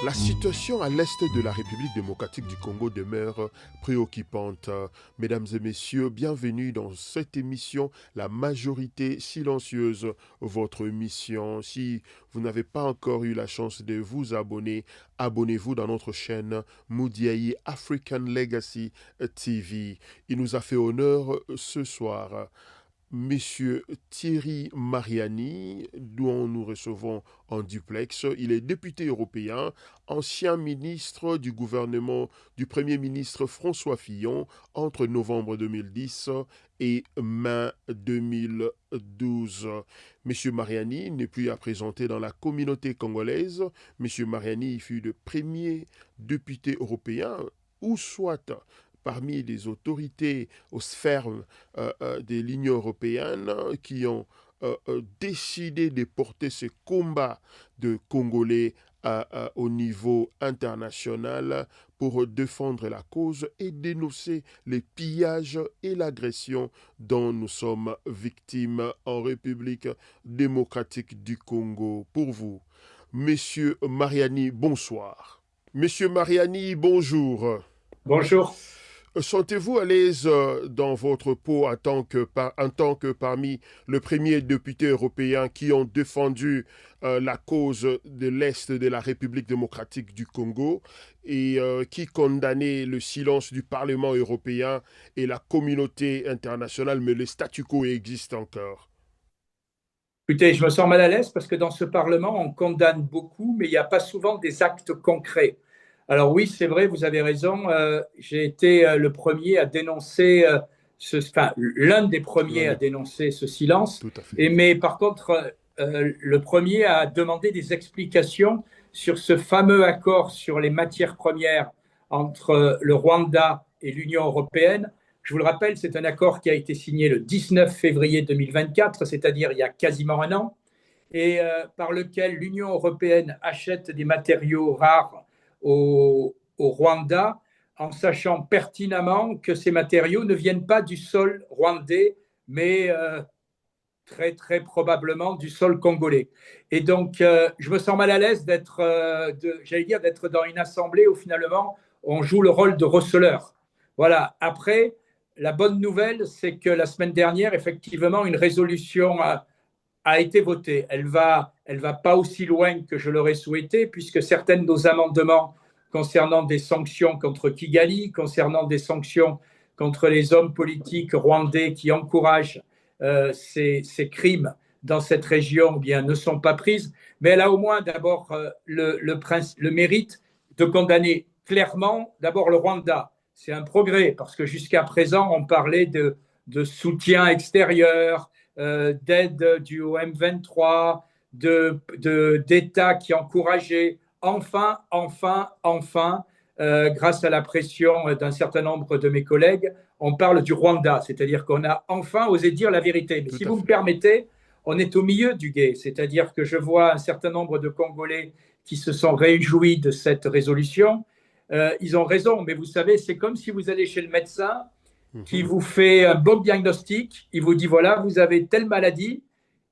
La situation à l'est de la République démocratique du Congo demeure préoccupante. Mesdames et messieurs, bienvenue dans cette émission, La majorité silencieuse, votre mission. Si vous n'avez pas encore eu la chance de vous abonner, abonnez-vous dans notre chaîne Moudiaï African Legacy TV. Il nous a fait honneur ce soir. Monsieur Thierry Mariani, dont nous recevons en duplex. Il est député européen, ancien ministre du gouvernement du Premier ministre François Fillon entre novembre 2010 et mai 2012. Monsieur Mariani n'est plus à présenter dans la communauté congolaise. Monsieur Mariani fut le premier député européen, ou soit parmi les autorités aux sphères de l'Union européenne qui ont décidé de porter ce combat de Congolais au niveau international pour défendre la cause et dénoncer les pillages et l'agression dont nous sommes victimes en République démocratique du Congo. Pour vous, Monsieur Mariani, bonsoir. Monsieur Mariani, bonjour. Bonjour. Sentez-vous à l'aise dans votre peau en tant que parmi les premiers députés européens qui ont défendu la cause de l'Est de la République démocratique du Congo et qui condamnaient le silence du Parlement européen et la communauté internationale, mais le statu quo existe encore? Écoutez, je me sens mal à l'aise parce que dans ce Parlement, on condamne beaucoup, mais il n'y a pas souvent des actes concrets. Alors oui, c'est vrai, vous avez raison. J'ai été le premier à dénoncer, l'un des premiers à dénoncer ce silence. Tout à fait. Mais par contre, le premier à demander des explications sur ce fameux accord sur les matières premières entre le Rwanda et l'Union européenne. Je vous le rappelle, c'est un accord qui a été signé le 19 février 2024, c'est-à-dire il y a quasiment un an, et par lequel l'Union européenne achète des matériaux rares au Rwanda, en sachant pertinemment que ces matériaux ne viennent pas du sol rwandais, mais très, très probablement du sol congolais. Et donc, je me sens mal à l'aise d'être dans une assemblée où finalement, on joue le rôle de receleur. Voilà. Après, la bonne nouvelle, c'est que la semaine dernière, effectivement, une résolution a été votée. Elle va pas aussi loin que je l'aurais souhaité, puisque certains de nos amendements concernant des sanctions contre Kigali, concernant des sanctions contre les hommes politiques rwandais qui encouragent ces crimes dans cette région, eh bien, ne sont pas prises. Mais elle a au moins d'abord le mérite de condamner clairement d'abord le Rwanda. C'est un progrès, parce que jusqu'à présent, on parlait de soutien extérieur, d'aide du OM23, d'États qui encourageaient. Enfin, grâce à la pression d'un certain nombre de mes collègues, on parle du Rwanda, c'est-à-dire qu'on a enfin osé dire la vérité. Mais si vous me permettez, on est au milieu du gué, c'est-à-dire que je vois un certain nombre de Congolais qui se sont réjouis de cette résolution. Ils ont raison, mais vous savez, c'est comme si vous allez chez le médecin qui vous fait un bon diagnostic, il vous dit voilà, vous avez telle maladie,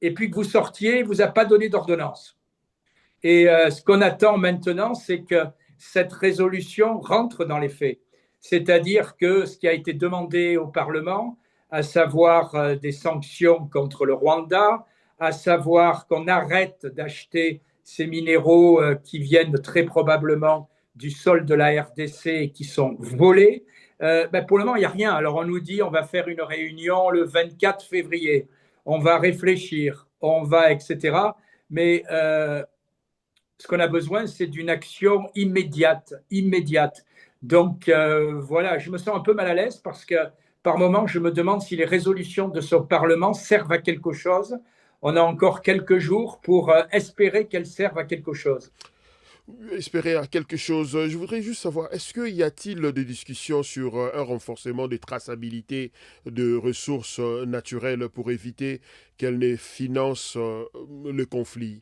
et puis que vous sortiez, il ne vous a pas donné d'ordonnance. Et ce qu'on attend maintenant, c'est que cette résolution rentre dans les faits. C'est-à-dire que ce qui a été demandé au Parlement, à savoir des sanctions contre le Rwanda, à savoir qu'on arrête d'acheter ces minéraux qui viennent très probablement du sol de la RDC et qui sont volés, pour le moment, il n'y a rien. Alors on nous dit on va faire une réunion le 24 février, on va réfléchir, on va, etc. Mais ce qu'on a besoin, c'est d'une action immédiate. Donc voilà, je me sens un peu mal à l'aise parce que par moments, je me demande si les résolutions de ce Parlement servent à quelque chose. On a encore quelques jours pour espérer qu'elles servent à quelque chose. Espérer à quelque chose. Je voudrais juste savoir, est-ce qu'il y a-t-il des discussions sur un renforcement des traçabilités de ressources naturelles pour éviter qu'elles ne financent le conflit?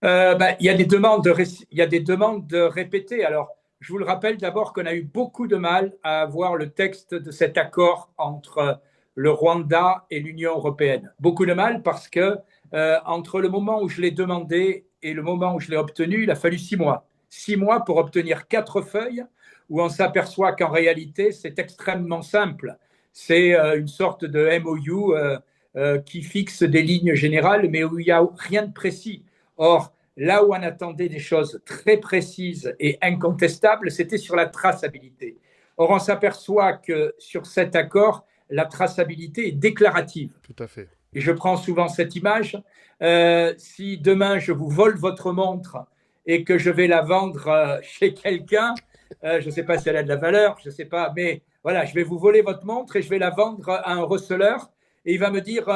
Il y a des demandes répétées. Alors, je vous le rappelle d'abord qu'on a eu beaucoup de mal à avoir le texte de cet accord entre le Rwanda et l'Union européenne. Beaucoup de mal parce que entre le moment où je l'ai demandé et le moment où je l'ai obtenu, il a fallu 6 mois. 6 mois pour obtenir 4 feuilles où on s'aperçoit qu'en réalité, c'est extrêmement simple. C'est une sorte de MOU qui fixe des lignes générales, mais où il n'y a rien de précis. Or, là où on attendait des choses très précises et incontestables, c'était sur la traçabilité. Or, on s'aperçoit que sur cet accord, la traçabilité est déclarative. Tout à fait. Et je prends souvent cette image. Si demain je vous vole votre montre et que je vais la vendre chez quelqu'un, je ne sais pas si elle a de la valeur, je ne sais pas, mais voilà, je vais vous voler votre montre et je vais la vendre à un receleur et il va me dire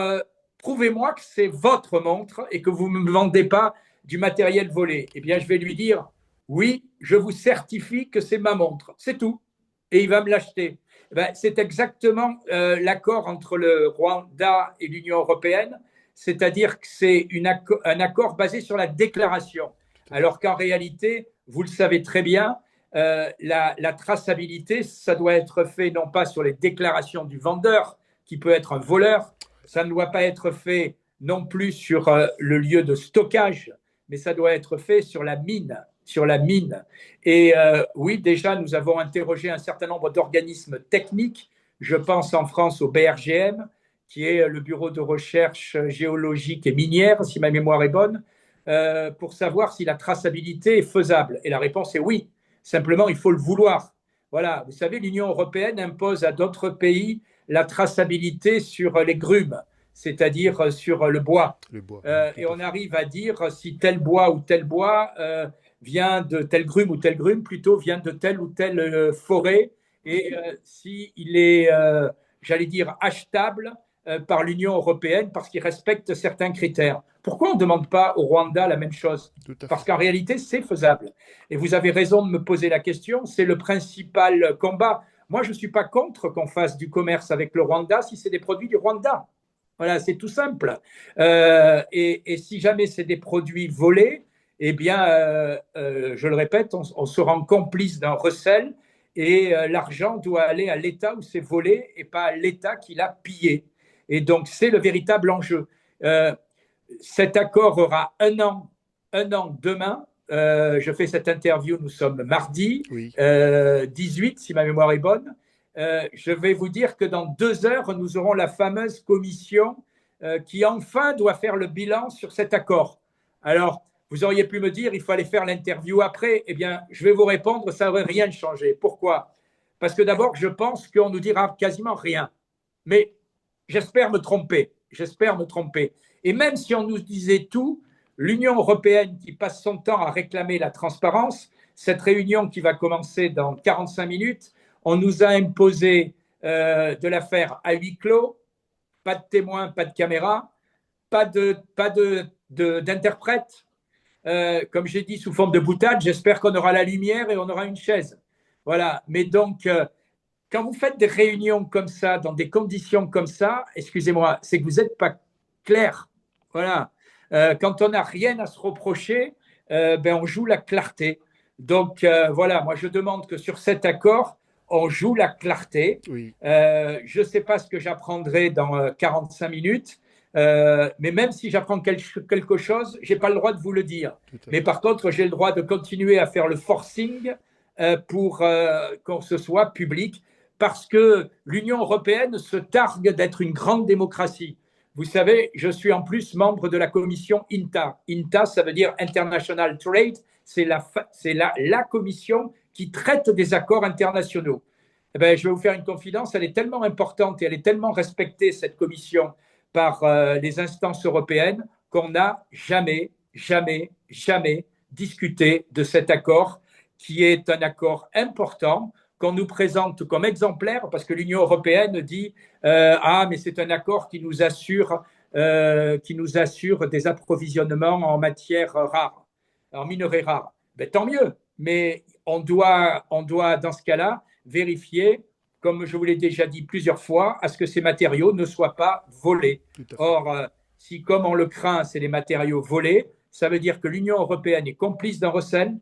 prouvez-moi que c'est votre montre et que vous ne me vendez pas du matériel volé. Eh bien, je vais lui dire oui, je vous certifie que c'est ma montre, c'est tout. Et il va me l'acheter. Ben, c'est exactement l'accord entre le Rwanda et l'Union européenne, c'est-à-dire que c'est un accord basé sur la déclaration, alors qu'en réalité, vous le savez très bien, la traçabilité, ça doit être fait non pas sur les déclarations du vendeur, qui peut être un voleur, ça ne doit pas être fait non plus sur le lieu de stockage, mais ça doit être fait sur la mine. Et oui, déjà, nous avons interrogé un certain nombre d'organismes techniques. Je pense en France au BRGM, qui est le Bureau de recherche géologique et minière, si ma mémoire est bonne, pour savoir si la traçabilité est faisable. Et la réponse est oui. Simplement, il faut le vouloir. Voilà, vous savez, l'Union européenne impose à d'autres pays la traçabilité sur les grumes, c'est-à-dire sur le bois. Et on arrive à dire si tel bois ou tel bois vient de telle grume ou telle grume, plutôt vient de telle ou telle forêt, et s'il est, j'allais dire, achetable par l'Union européenne parce qu'il respecte certains critères. Pourquoi on ne demande pas au Rwanda la même chose? Parce qu'en réalité, c'est faisable. Et vous avez raison de me poser la question, c'est le principal combat. Moi, je ne suis pas contre qu'on fasse du commerce avec le Rwanda si c'est des produits du Rwanda. Voilà, c'est tout simple. Et si jamais c'est des produits volés, eh bien, je le répète, on se rend complice d'un recel et l'argent doit aller à l'État où c'est volé et pas à l'État qui l'a pillé. Et donc, c'est le véritable enjeu. Cet accord aura un an demain. Je fais cette interview, nous sommes mardi, oui. 18, si ma mémoire est bonne. Je vais vous dire que dans 2 heures, nous aurons la fameuse commission qui enfin doit faire le bilan sur cet accord. Alors, vous auriez pu me dire, il fallait faire l'interview après. Eh bien, je vais vous répondre, ça n'aurait rien changé. Pourquoi? Parce que d'abord, je pense qu'on nous dira quasiment rien. Mais j'espère me tromper. Et même si on nous disait tout, l'Union européenne qui passe son temps à réclamer la transparence, cette réunion qui va commencer dans 45 minutes, on nous a imposé de la faire à huis clos, pas de témoins, pas de caméra, pas d'interprète. Comme j'ai dit, sous forme de boutade, j'espère qu'on aura la lumière et on aura une chaise. Voilà. Mais donc, quand vous faites des réunions comme ça, dans des conditions comme ça, excusez-moi, c'est que vous n'êtes pas clair. Voilà. Quand on n'a rien à se reprocher, on joue la clarté. Donc, voilà, moi je demande que sur cet accord, on joue la clarté. Oui. Je ne sais pas ce que j'apprendrai dans 45 minutes, mais même si j'apprends quelque chose, je n'ai pas le droit de vous le dire. Mais par contre, j'ai le droit de continuer à faire le forcing pour que ce soit public, parce que l'Union européenne se targue d'être une grande démocratie. Vous savez, je suis en plus membre de la commission INTA. INTA, ça veut dire International Trade. C'est la commission qui traite des accords internationaux. Eh bien, je vais vous faire une confidence, elle est tellement importante et elle est tellement respectée, cette commission, par les instances européennes, qu'on n'a jamais discuté de cet accord, qui est un accord important, qu'on nous présente comme exemplaire, parce que l'Union européenne dit ah, mais c'est un accord qui nous assure des approvisionnements en matières rares, en minerais rares. Ben, tant mieux, mais on doit dans ce cas-là vérifier, comme je vous l'ai déjà dit plusieurs fois, à ce que ces matériaux ne soient pas volés. Or, si comme on le craint, c'est des matériaux volés, ça veut dire que l'Union européenne est complice d'un recel.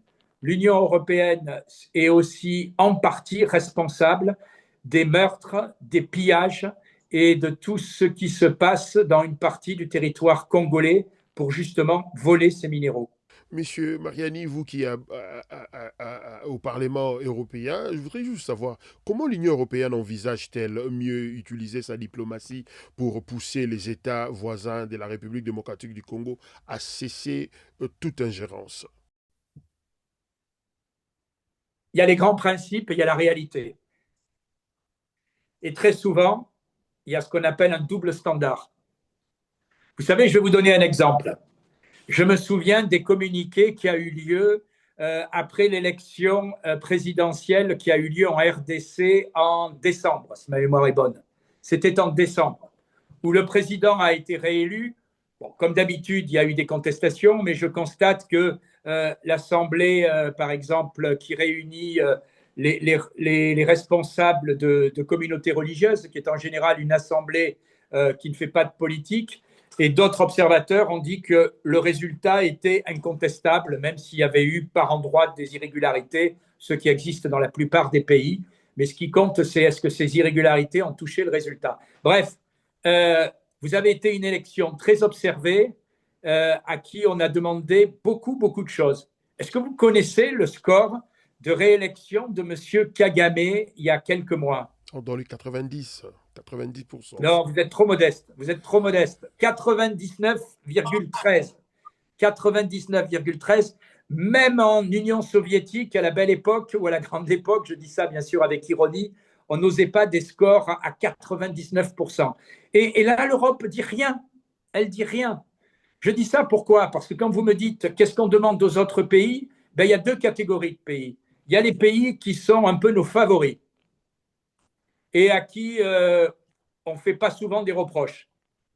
L'Union européenne est aussi en partie responsable des meurtres, des pillages et de tout ce qui se passe dans une partie du territoire congolais pour justement voler ces minéraux. Monsieur Mariani, vous qui êtes au Parlement européen, je voudrais juste savoir comment l'Union européenne envisage-t-elle mieux utiliser sa diplomatie pour pousser les États voisins de la République démocratique du Congo à cesser toute ingérence? Il y a les grands principes et il y a la réalité. Et très souvent, il y a ce qu'on appelle un double standard. Vous savez, je vais vous donner un exemple. Je me souviens des communiqués qui a eu lieu après l'élection présidentielle qui a eu lieu en RDC en décembre, si ma mémoire est bonne. C'était en décembre, où le président a été réélu. Bon, comme d'habitude, il y a eu des contestations, mais je constate que l'Assemblée, par exemple, qui réunit les responsables de communautés religieuses, qui est en général une assemblée qui ne fait pas de politique, et d'autres observateurs ont dit que le résultat était incontestable, même s'il y avait eu par endroits des irrégularités, ce qui existe dans la plupart des pays. Mais ce qui compte, c'est est-ce que ces irrégularités ont touché le résultat. Bref, vous avez été une élection très observée à qui on a demandé beaucoup, beaucoup de choses. Est-ce que vous connaissez le score de réélection de M. Kagame il y a quelques mois? Dans les 90%. Non, vous êtes trop modeste. Vous êtes trop modeste. 99,13. 99,13. Même en Union soviétique, à la belle époque ou à la grande époque, je dis ça bien sûr avec ironie, on n'osait pas des scores à 99%. Et là, l'Europe dit rien. Elle dit rien. Je dis ça pourquoi? Parce que quand vous me dites qu'est-ce qu'on demande aux autres pays, ben, il y a deux catégories de pays. Il y a les pays qui sont un peu nos favoris et à qui on ne fait pas souvent des reproches.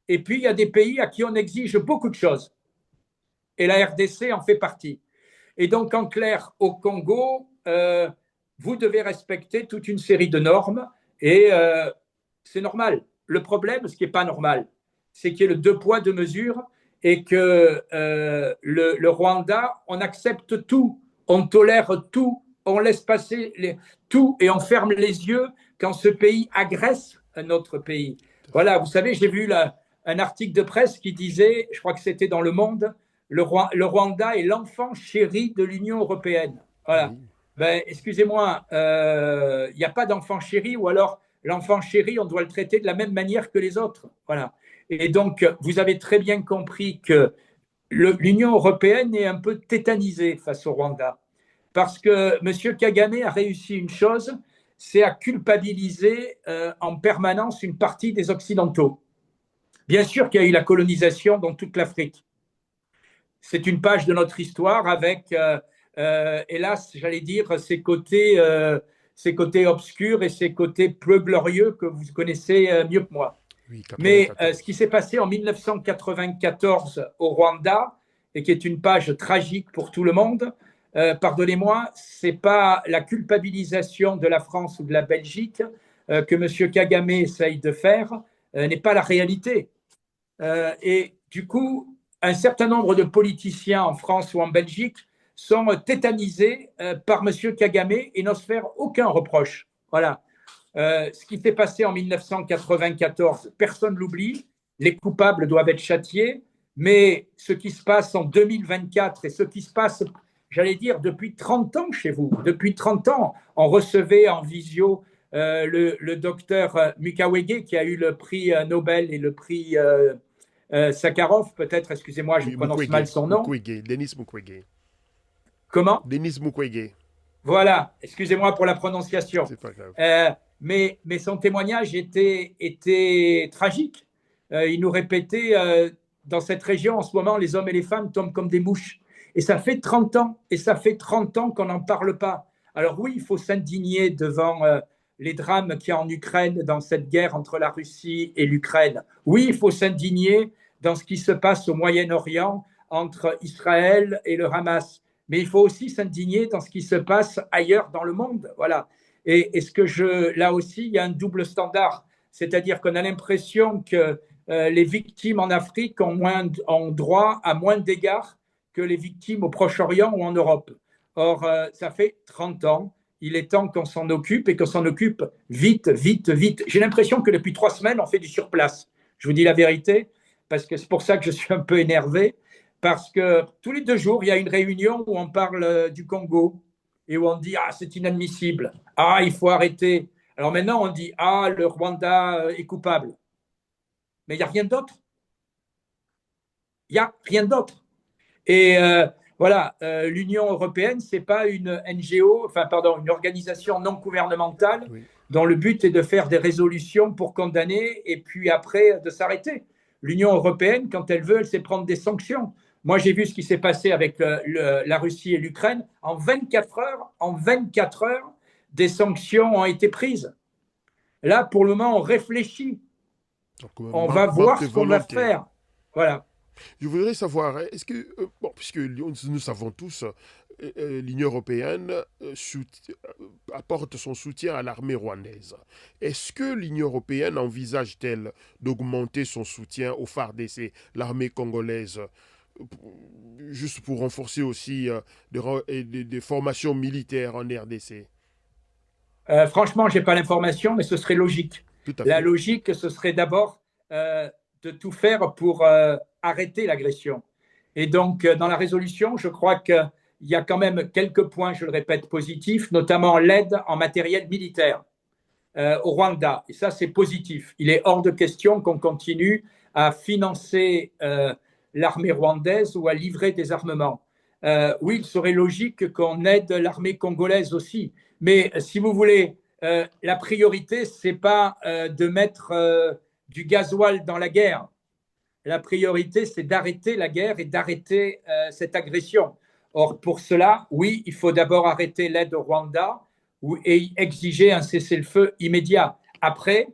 Et puis, il y a des pays à qui on exige beaucoup de choses. Et la RDC en fait partie. Et donc, en clair, au Congo, vous devez respecter toute une série de normes et c'est normal. Le problème, ce qui n'est pas normal, c'est qu'il y ait le deux poids, deux mesures et que le Rwanda, on accepte tout, on tolère tout, on laisse passer tout et on ferme les yeux quand ce pays agresse un autre pays. Voilà, vous savez, j'ai vu un article de presse qui disait, je crois que c'était dans Le Monde, le Rwanda est l'enfant chéri de l'Union européenne. Voilà. Oui. Ben, excusez-moi, il n'y a pas d'enfant chéri, ou alors l'enfant chéri, on doit le traiter de la même manière que les autres. Voilà. Et donc, vous avez très bien compris que l'Union européenne est un peu tétanisée face au Rwanda. Parce que M. Kagame a réussi une chose, c'est à culpabiliser en permanence une partie des Occidentaux. Bien sûr qu'il y a eu la colonisation dans toute l'Afrique. C'est une page de notre histoire avec, hélas, j'allais dire, ses côtés obscurs et ses côtés peu glorieux que vous connaissez mieux que moi. Oui, Mais 94. ce qui s'est passé en 1994 au Rwanda, et qui est une page tragique pour tout le monde, pardonnez-moi, ce n'est pas la culpabilisation de la France ou de la Belgique que M. Kagame essaye de faire, n'est pas la réalité. Et du coup, un certain nombre de politiciens en France ou en Belgique sont tétanisés par M. Kagame et n'osent faire aucun reproche. Voilà. Ce qui s'est passé en 1994, personne ne l'oublie. Les coupables doivent être châtiés. Mais ce qui se passe en 2024 et ce qui se passe, j'allais dire, depuis 30 ans chez vous, depuis 30 ans, on recevait en visio le docteur Mukwege qui a eu le prix Nobel et le prix Sakharov, peut-être, excusez-moi, je Oui, prononce Mukwege. mal son nom. Mukwege. Denis Mukwege. Comment? Denis Mukwege. Voilà, excusez-moi pour la prononciation. C'est pas grave. Mais son témoignage était tragique. Il nous répétait, dans cette région, en ce moment, les hommes et les femmes tombent comme des mouches. Et ça fait 30 ans, et ça fait 30 ans qu'on n'en parle pas. Alors oui, il faut s'indigner devant les drames qu'il y a en Ukraine, dans cette guerre entre la Russie et l'Ukraine. Oui, il faut s'indigner dans ce qui se passe au Moyen-Orient entre Israël et le Hamas. Mais il faut aussi s'indigner dans ce qui se passe ailleurs dans le monde. Voilà. Et là aussi, il y a un double standard. C'est-à-dire qu'on a l'impression que les victimes en Afrique ont droit à moins d'égards que les victimes au Proche-Orient ou en Europe. Or, ça fait 30 ans. Il est temps qu'on s'en occupe et qu'on s'en occupe vite, vite, vite. J'ai l'impression que depuis 3 semaines, on fait du surplace. Je vous dis la vérité, parce que c'est pour ça que je suis un peu énervé. Parce que tous les 2 jours, il y a une réunion où on parle du Congo et où on dit ah, c'est inadmissible, ah, il faut arrêter. Alors maintenant, on dit ah, le Rwanda est coupable. Mais il n'y a rien d'autre. Il n'y a rien d'autre. Et voilà, l'Union européenne, ce n'est pas une NGO, enfin, pardon, une organisation non gouvernementale Oui. dont le but est de faire des résolutions pour condamner et puis après de s'arrêter. L'Union européenne, quand elle veut, elle sait prendre des sanctions. Moi, j'ai vu ce qui s'est passé avec la Russie et l'Ukraine. En 24 heures, des sanctions ont été prises. Là, pour le moment, on réfléchit. Donc, On va manque voir de ce qu'on va volonté. faire. Voilà. Je voudrais savoir, est-ce que, bon, puisque nous savons tous, l'Union européenne apporte son soutien à l'armée rwandaise. Est-ce que l'Union européenne envisage-t-elle d'augmenter son soutien au FARDC, l'armée congolaise, juste pour renforcer aussi des formations militaires en RDC? Franchement, je n'ai pas l'information, mais ce serait logique. Tout à La fait. logique, ce serait d'abord de tout faire pour arrêter l'agression. Et donc, dans la résolution, je crois qu'il y a quand même quelques points, je le répète, positifs, notamment l'aide en matériel militaire au Rwanda. Et ça, c'est positif. Il est hors de question qu'on continue à financer l'armée rwandaise ou à livrer des armements. Oui, il serait logique qu'on aide l'armée congolaise aussi. Mais si vous voulez, la priorité, ce n'est pas de mettre du gasoil dans la guerre. La priorité, c'est d'arrêter la guerre et d'arrêter cette agression. Or, pour cela, oui, il faut d'abord arrêter l'aide au Rwanda et exiger un cessez-le-feu immédiat. Après,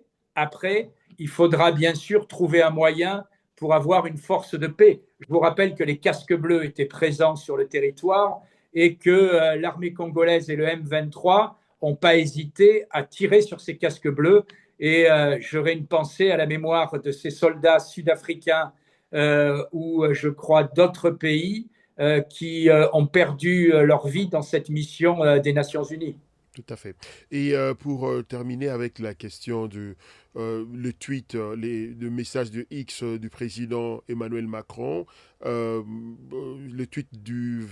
il faudra bien sûr trouver un moyen pour avoir une force de paix. Je vous rappelle que les casques bleus étaient présents sur le territoire et que l'armée congolaise et le M23 n'ont pas hésité à tirer sur ces casques bleus. Et j'aurais une pensée à la mémoire de ces soldats sud-africains ou je crois d'autres pays qui ont perdu leur vie dans cette mission des Nations Unies. Tout à fait. Et pour terminer avec la question le tweet, le message de X du président Emmanuel Macron, le tweet du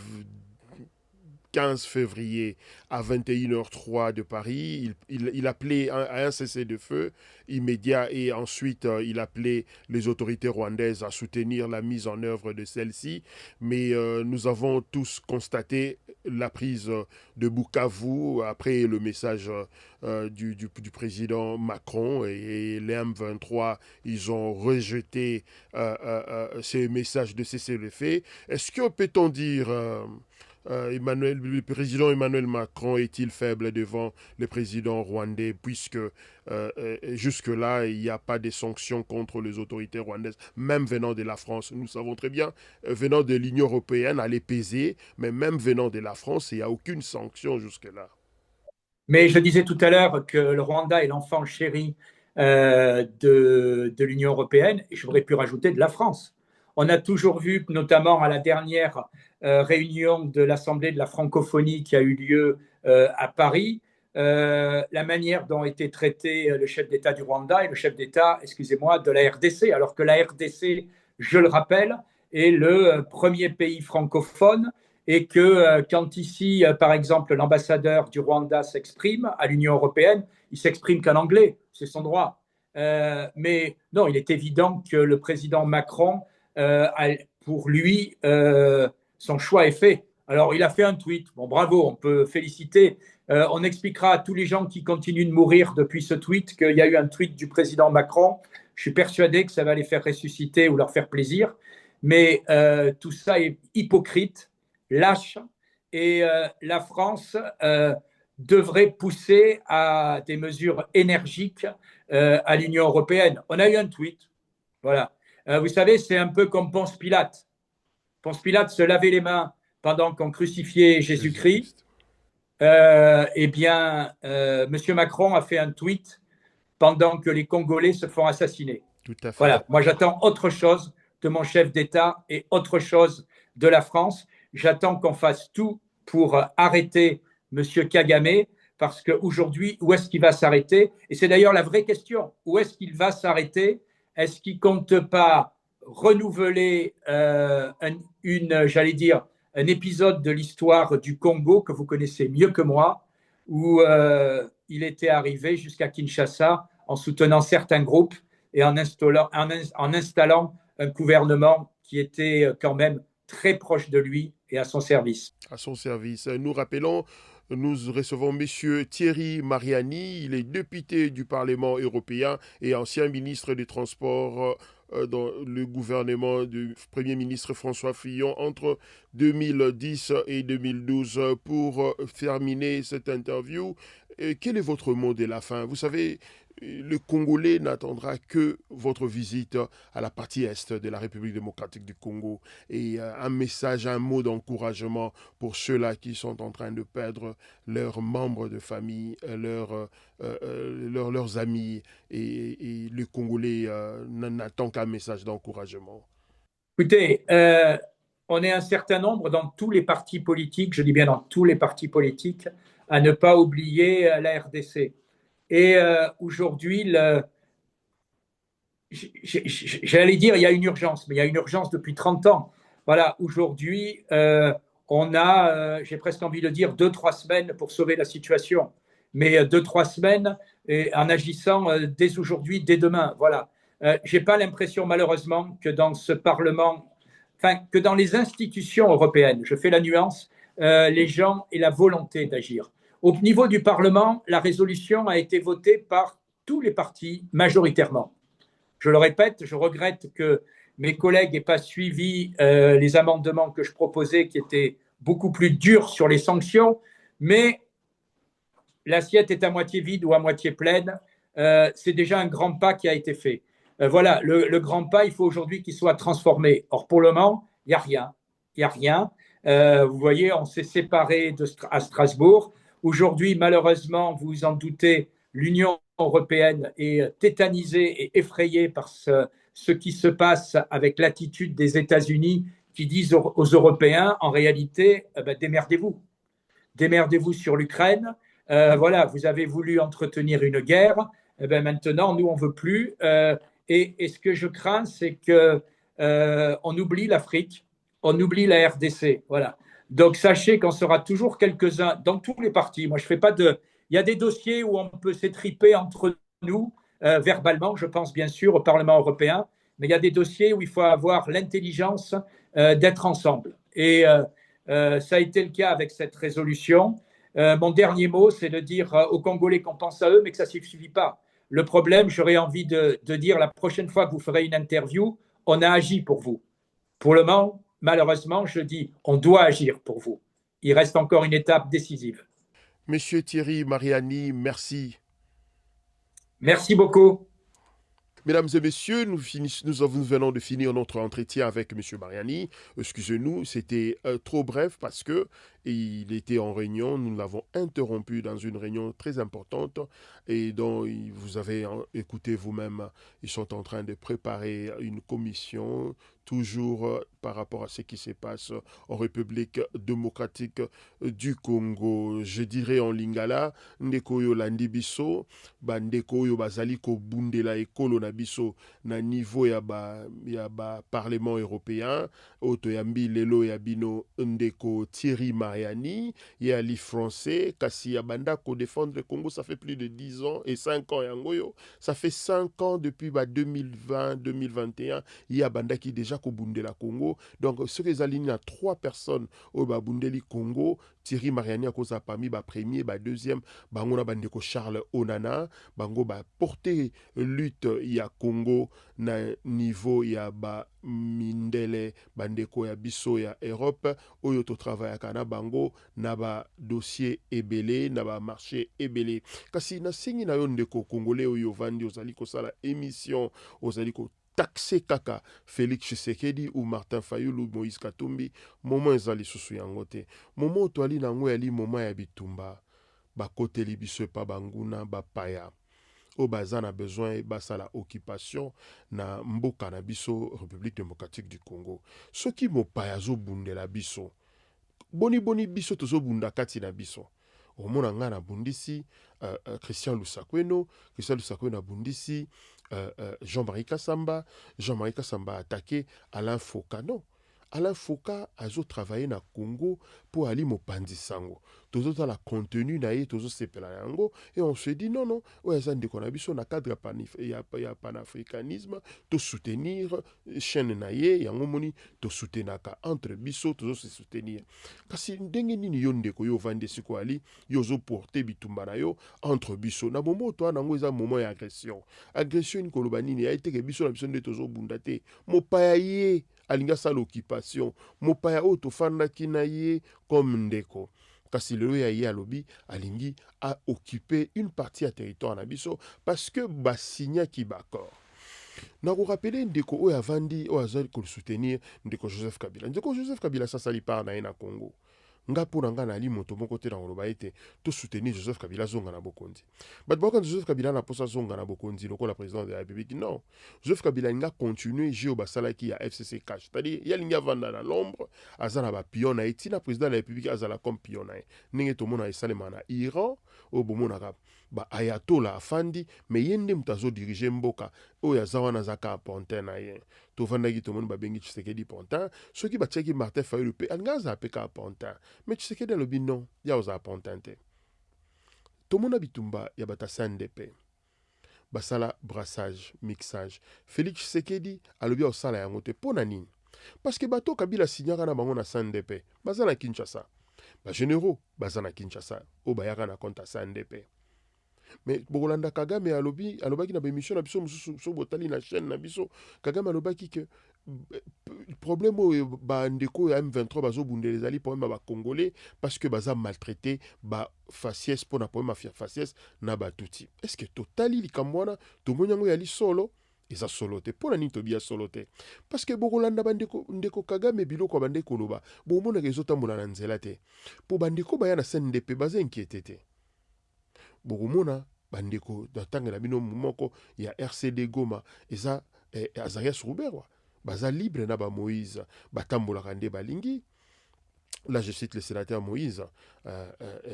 15 février à 21h03 de Paris. Il appelait à un cessez-le-feu immédiat et ensuite il appelait les autorités rwandaises à soutenir la mise en œuvre de celle-ci. Mais nous avons tous constaté la prise de Bukavu après le message du président Macron et les M23, ils ont rejeté ces messages de cessez-le-feu. Est-ce que peut-on dire... le président Emmanuel Macron est-il faible devant le président rwandais puisque jusque-là, il n'y a pas de sanctions contre les autorités rwandaises, même venant de la France. Nous savons très bien, venant de l'Union européenne, elle est pesée, mais même venant de la France, il n'y a aucune sanction jusque-là. Mais je disais tout à l'heure que le Rwanda est l'enfant chéri de l'Union européenne, et je voudrais plus rajouter de la France. On a toujours vu, notamment à la dernière réunion de l'Assemblée de la francophonie qui a eu lieu à Paris, la manière dont était traité le chef d'État du Rwanda et le chef d'État, excusez-moi, de la RDC, alors que la RDC, je le rappelle, est le premier pays francophone et que quand ici, par exemple, l'ambassadeur du Rwanda s'exprime à l'Union européenne, il s'exprime qu'en anglais, c'est son droit. Mais non, il est évident que le président Macron, pour lui, son choix est fait. Alors, il a fait un tweet. Bon, bravo, on peut féliciter. On expliquera à tous les gens qui continuent de mourir depuis ce tweet qu'il y a eu un tweet du président Macron. Je suis persuadé que ça va les faire ressusciter ou leur faire plaisir. Mais tout ça est hypocrite, lâche, et la France devrait pousser à des mesures énergiques à l'Union européenne. On a eu un tweet, voilà. Vous savez, c'est un peu comme Ponce Pilate. Ponce Pilate se lavait les mains pendant qu'on crucifiait Jésus-Christ. Eh bien, M. Macron a fait un tweet pendant que les Congolais se font assassiner. Tout à fait. Voilà, moi j'attends autre chose de mon chef d'État et autre chose de la France. J'attends qu'on fasse tout pour arrêter M. Kagame, parce qu'aujourd'hui, où est-ce qu'il va s'arrêter? Et c'est d'ailleurs la vraie question. Où est-ce qu'il va s'arrêter? Est-ce qu'il ne compte pas renouveler j'allais dire, un épisode de l'histoire du Congo que vous connaissez mieux que moi, où il était arrivé jusqu'à Kinshasa en soutenant certains groupes et en installant un gouvernement qui était quand même très proche de lui et à son service. À son service. Nous rappelons, nous recevons Monsieur Thierry Mariani, il est député du Parlement européen et ancien ministre des Transports dans le gouvernement du Premier ministre François Fillon entre 2010 et 2012. Pour terminer cette interview, quel est votre mot de la fin? Vous savez, le Congolais n'attendra que votre visite à la partie est de la République démocratique du Congo et un message, un mot d'encouragement pour ceux-là qui sont en train de perdre leurs membres de famille, leurs amis et le Congolais n'attend qu'un message d'encouragement. Écoutez, on est un certain nombre dans tous les partis politiques, je dis bien dans tous les partis politiques, à ne pas oublier la RDC. Et aujourd'hui, j'allais dire, il y a une urgence, mais il y a une urgence depuis 30 ans. Voilà, aujourd'hui, on a, j'ai presque envie de dire, 2, 3 semaines pour sauver la situation. Mais 2, 3 semaines en agissant dès aujourd'hui, dès demain. Voilà. Je n'ai pas l'impression, malheureusement, que dans ce Parlement, enfin, que dans les institutions européennes, je fais la nuance, les gens aient la volonté d'agir. Au niveau du Parlement, la résolution a été votée par tous les partis majoritairement. Je le répète, je regrette que mes collègues n'aient pas suivi les amendements que je proposais, qui étaient beaucoup plus durs sur les sanctions, mais l'assiette est à moitié vide ou à moitié pleine. C'est déjà un grand pas qui a été fait. Voilà, le grand pas, il faut aujourd'hui qu'il soit transformé. Or, pour le moment, il n'y a rien. Il n'y a rien. Vous voyez, on s'est séparés à Strasbourg. Aujourd'hui, malheureusement, vous vous en doutez, l'Union européenne est tétanisée et effrayée par ce qui se passe avec l'attitude des États-Unis qui disent aux Européens, en réalité, démerdez-vous. Démerdez-vous sur l'Ukraine. Voilà, vous avez voulu entretenir une guerre. Maintenant, nous, on ne veut plus. Et ce que je crains, c'est qu'on oublie l'Afrique, on oublie la RDC. Voilà. Donc, sachez qu'on sera toujours quelques-uns dans tous les partis. Moi, je fais pas de. Il y a des dossiers où on peut s'étriper entre nous, verbalement, je pense bien sûr au Parlement européen, mais il y a des dossiers où il faut avoir l'intelligence d'être ensemble. Et ça a été le cas avec cette résolution. Mon dernier mot, c'est de dire aux Congolais qu'on pense à eux, mais que ça ne suffit pas. Le problème, j'aurais envie de dire la prochaine fois que vous ferez une interview, on a agi pour vous. Pour le moment, malheureusement, je dis on doit agir pour vous. Il reste encore une étape décisive. Monsieur Thierry Mariani, merci. Merci beaucoup. Mesdames et messieurs, nous venons de finir notre entretien avec Monsieur Mariani. Excusez-nous, c'était trop bref parce que il était en réunion. Nous l'avons interrompu dans une réunion très importante et dont vous avez écouté vous-même. Ils sont en train de préparer une commission, toujours par rapport à ce qui se passe en République démocratique du Congo. Je dirais en lingala, ndeko yo landi biso, bandeko yo bazali ko bundela ekolo na biso na niveau ya ba parlement européen, oto yambi lelo ya bino ndeko Thierry Mariani, ya li français, kasi ya banda ko défendre le Congo, ça fait plus de 10 ans et 5 ans yangoyo, ça fait 5 ans depuis 2020, 2021, il y a banda qui déjà ko bundela Congo. Donc ce que les a 3 personnes au Bundeli Congo, Thierry Mariani a cause parmi ba premier, ba deuxième, bango na bandeko Charles Onana, bango ba porter lutte ya Congo na niveau ya ba mindele bandeko ya biso ya Europe oyo to travail kana bango na ba dossier ebele na ba marché ebele kasi na singi na yo ndeko congolais oyo vandi ozali ko sala émission ozali ko taxé kaka Félix Tshisekedi ou Martin Fayulu Moïse Katumbi moment ezali susu yango te moment to ali nango yali moment ya bitumba bakoteli biso pa banguna bapaya o baza na besoin basala occupation na mboka na biso République démocratique du Congo soki mopaya zo bundela biso boni biso tozo bunda kati na biso omona nga na bundisi Christian Lusakweno na bundisi Jean-Marie Kassamba. Jean-Marie Kassamba a attaqué Alain Foka. Non. Alain Foka a travaillé na Congo pour aller mopanzi sango. Tozo dans la contenu na ye tozo sepela yango et on se dit non non, ouais ça ndeko na biso na cadre ya panafricanisme to soutenir chaîne na ye yango moni to soutenaka entre biso tozo se soutenir. Kasi ndenge nini yo ndeko yo vande siko ali yo zo porter bitumba na yo entre biso na momo to nango eza moment ya agression. Agression ni koloba nini ya été ke biso na biso nde tozo bundate mopaya ye alinga sa l'occupation mopaya o to fanda kina ye comme ndeko kasi lelo ya ye alobi alingi a occupé une partie à territoire na biso parce que basinya ki bakor na ko rappeler ndeko o avandi o azali ko soutenir ndeko Joseph Kabila. Ndeko Joseph Kabila sa sali par na ye na Congo nga pour nga na li moto moko te na ngoloba ete to soutenir Joseph Kabila zonga na bokonzi. Bat boka Joseph Kabila na posa zonga na bokonzi loko la président de la République. Non. Joseph Kabila nga continuer jeu basala ki ya FCC cash. C'est-à-dire il y a linga vanda na l'ombre azala ba pion na eti na président de la République azala comme pion na. Ninge to mona esalema na Iran o bomona ka ba ayatollah afandi mais yende mutazo diriger mboka o ya zawana zaka pontin na ye. To vanda ki to mona ba bengi Tshisekedi pontin, ceux qui batcheki Martin Fayulu pe alnga za peka pontin. Mais tu sais que dans le non, il y a aux apportantes. Tout le monde bitumba, il y a bata CNDP. Basala brassage, mixage. Félix Tshisekedi a le bien au sala yangote pour nanine. Parce que bato Kabila signara na bango na CNDP. Bazana Kinshasa. Ba généraux, bazana Kinshasa. O bayaka na compte CNDP. Mais Bolanda Kagame alobaki na bémission na biso so botali na chaîne na biso. Kagame alobaki que problème ba ndeko ya M23 bazo bunde ali problème ba congolais parce que baza maltraité ba faciès pour na problème faire faciès na ba tuti. Est-ce que totali likamwana to monyango ya li solo eza solo te pour nani to bia solo te parce que Bolanda bandeko ndeko Kagame biloko bandeko loba bo mona ke zotambola na nzela te pour bandeko ba ya na CNDP baza inquiété te. Boromona bandeko datangela bino moko ya RCD Goma eza Azarias Rouberwa baza libre na ba Moïse batambola kande balingi. Là je cite le sénateur Moïse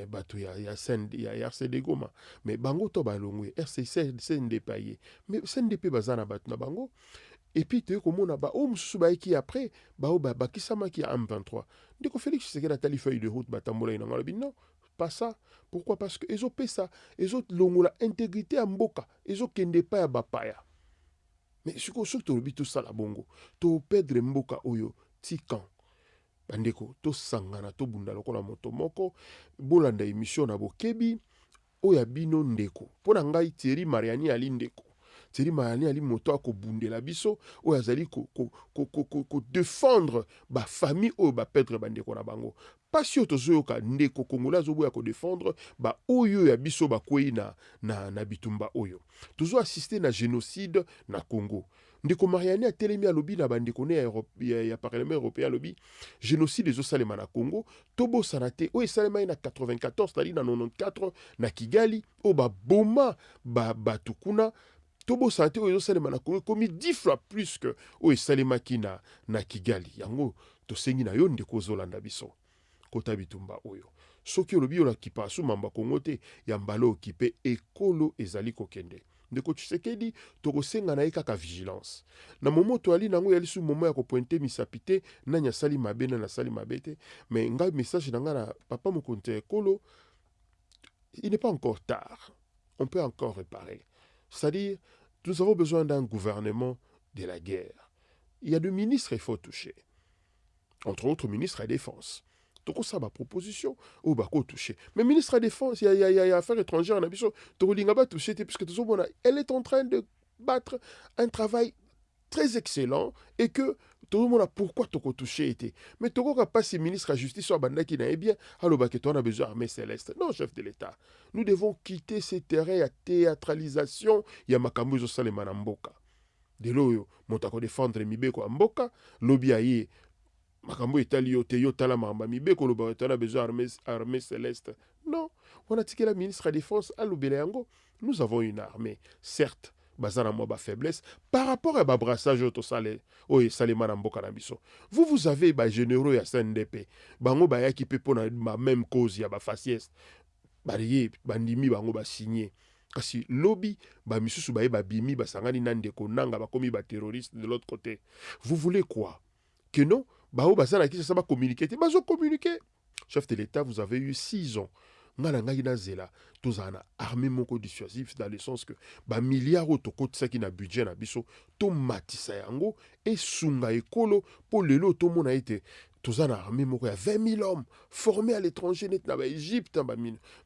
bato ya RCD Goma mais bango to balongwe RCC CNDP ye mais CNDP baza na bato na bango et puis tu komona ba o mususu ba ki après ba o ba kisama ki M23 ndeko Félix Tshisekedi atali feuille de route batambola ina ngala bino. Pas ça. Pourquoi? Parce que ils ont fait ça. Ils ont la intégrité à Mboka. Ils ont kende pas à Bapaya. Mais surtout tout ça la bongo. To perdre Mboka oyo tikan. Bandeko to sangana to bunda lokola moto moko bolanda émission na bokebi oya bino ndeko. Pona ngai Thierry Mariani ali ndeko. Thierry Mariani ali moto ako bundela biso oya zali ko défendre ba famille o ba perdre bandeko na bango. Pas si otozoyoka ndeko Kongola zobo ya ko défendre ba oyo ya biso ba kwei na bitumba oyo. Tozo assister na génocide na Congo. Ndeko Mariani a telemi à lobby na bandeko ne ya Parlement européen lobby génocide ezo salema na Congo tobo sanate o esalema na 94 tali na 94 na Kigali o ba boma ba tukuna tobo sanate o ezo salema na Congo comme 10 fois plus que o esalema ki na Kigali yango to sengi na yo ndeko zolanda biso. Kota bitumba oyo soki olobi ola kipa su mamba Kongo te ya mbalo okipe ekolo ezali kokende ndeko Tshisekedi toko senga na kaka vigilance na momoto ali nango yali su momo ya ko pointer misapite na nya sali mabe na sali mabete mais nga message nanga na papa mokonte ekolo il n'est pas encore tard, on peut encore réparer, c'est-à-dire nous avons besoin d'un gouvernement de la guerre. Il y a deux ministres il faut toucher, entre autres ministre à la défense. Donc ça ma proposition au bako toucher. Mais ministre de la Défense, il y a affaires étrangères en abisso, Tolinga va toucher puisque elle est en train de battre un travail très excellent et que tout le monde a pourquoi toko touché été. Mais toko ka pas si ministre de la justice soit banda qui n'a bien alors bah que toi on a besoin d'armée céleste. Non, chef de l'État. Nous devons quitter ces terrains à théâtralisation, il y a makambo zo salema na mboka. De l'eau montako défendre mibeko a mboka, lobby aye makambo etali yo te yo tala mamba mibeko lo ba tala besoin armée céleste. Non, on a tiqué la ministre de la Défense à l'Obeléango. Nous avons une armée, certes, bazana mo ba faiblesse par rapport à ba brassage auto salé o e salema na mboka na biso. Vous avez ba généraux ya CNDP. Bango ba ya ki pe pona ma même cause ya ba faciès. Ba bandimi bango ba signé. Kasi lobby, ba misusu ba bimi ba sangani nande ko nanga ba komi ba terroriste de l'autre côté. Vous voulez quoi? Que non, ba o ba sana ki ça va communiquer, ba zo communiquer. Chef de l'État, vous avez eu 6 ans. Ngala ngai na zela, tozana armée moko dissuasif dans le sens que ba milliards to kotsaki na budget na biso, to matisa yango et sunga ekolo pour lelo to mona été. Tozana armée moko ya 20 000 hommes formés à l'étranger net na ba Égypte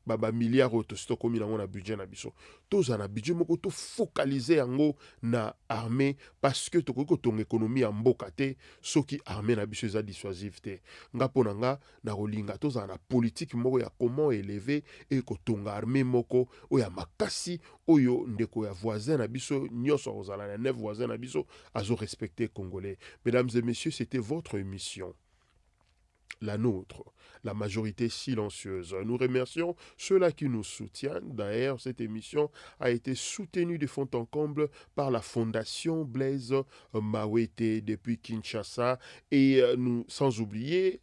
ba milliards to sto komi na na budget na biso. Tozana budget moko to focaliser yango na armée parce que to ko ton économie en mboka te soki armée na biso za dissuasif te. Nga pona nga na rolinga tozana politique moko ya comment élever et ko tonga armée moko oya makasi oyo ndeko ya voisin na biso nyoso ozala na neuf voisin na biso azo respecter congolais. Mesdames et messieurs, c'était votre émission, la nôtre, la majorité silencieuse. Nous remercions ceux-là qui nous soutiennent. D'ailleurs, cette émission a été soutenue de fond en comble par la Fondation Blaise Mawete depuis Kinshasa et nous, sans oublier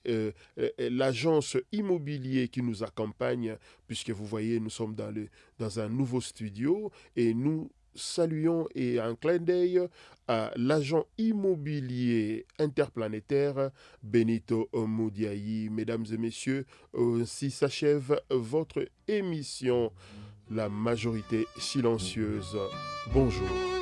l'agence immobilier qui nous accompagne, puisque vous voyez, nous sommes dans un nouveau studio et nous saluons et un clin d'œil à l'agent immobilier interplanétaire Benito Moudiaï. Mesdames et messieurs, ainsi s'achève votre émission, La majorité silencieuse. Bonjour.